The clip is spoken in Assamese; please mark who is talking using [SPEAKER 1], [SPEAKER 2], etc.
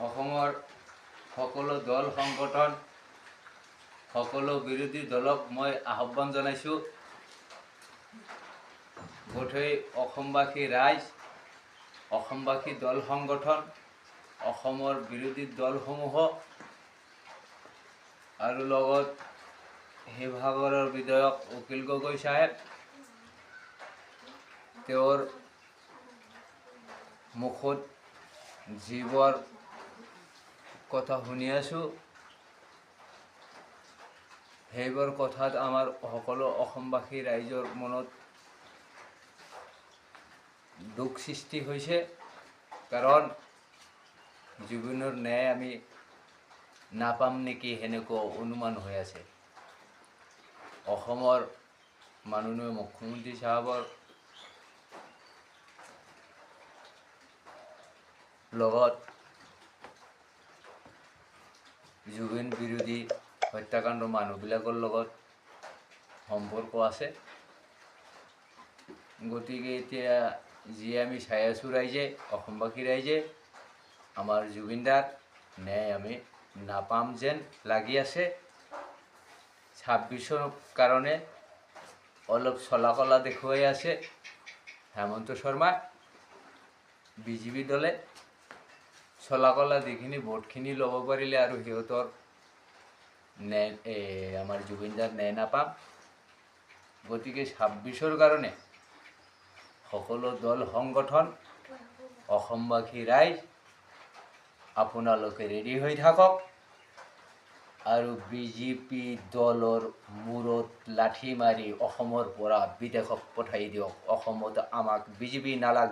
[SPEAKER 1] অসমৰ সকলো দল সংগঠন সকলো বিৰোধী দলক মই আহ্বান জনাইছোঁ, বোধহয় অসমবাসী ৰাইজ, অসমবাসী দল সংগঠন, অসমৰ বিৰোধী দলসমূহ আৰু লগত শিৱসাগৰৰ বিধায়ক অখিল গগৈ চাহেব, তেওঁৰ মুখত যিবোৰ কথা শুনি আছোঁ, সেইবোৰ কথাত আমাৰ সকলো অসমবাসী ৰাইজৰ মনত দুখ সৃষ্টি হৈছে। কাৰণ জুবিনৰ ন্যায় আমি নাপাম নেকি সেনেকুৱা অনুমান হৈ আছে। অসমৰ মাননীয় মুখ্যমন্ত্ৰী চাহাবৰ লগত জুবিন বিৰোধী হত্যাকাণ্ড মানুহবিলাকৰ লগত সম্পৰ্ক আছে। গতিকে এতিয়া যি আমি চাই আছোঁ ৰাইজে, অসমবাসী ৰাইজে, আমাৰ জুবিনদাৰ ন্যায় আমি নাপাম যেন লাগি আছে। 26ৰ কাৰণে অলপ চলাকলা দেখুৱাই আছে হেমন্ত শৰ্মা, বিজেপি দলে। চলাকলা যিখিনি ভোটখিনি ল'ব পাৰিলে আৰু সিহঁতৰ ন্যায় আমাৰ জুবিনদাৰ ন্যায় নাপাম। গতিকে 26ৰ কাৰণে সকলো দল সংগঠন, অসমবাসী ৰাইজ আপোনালোকে ৰেডি হৈ থাকক আৰু বিজেপি দলৰ মূৰত লাঠি মাৰি অসমৰ পৰা বিদেশত পঠাই দিয়ক। অসমত আমাক বিজেপি নালাগে।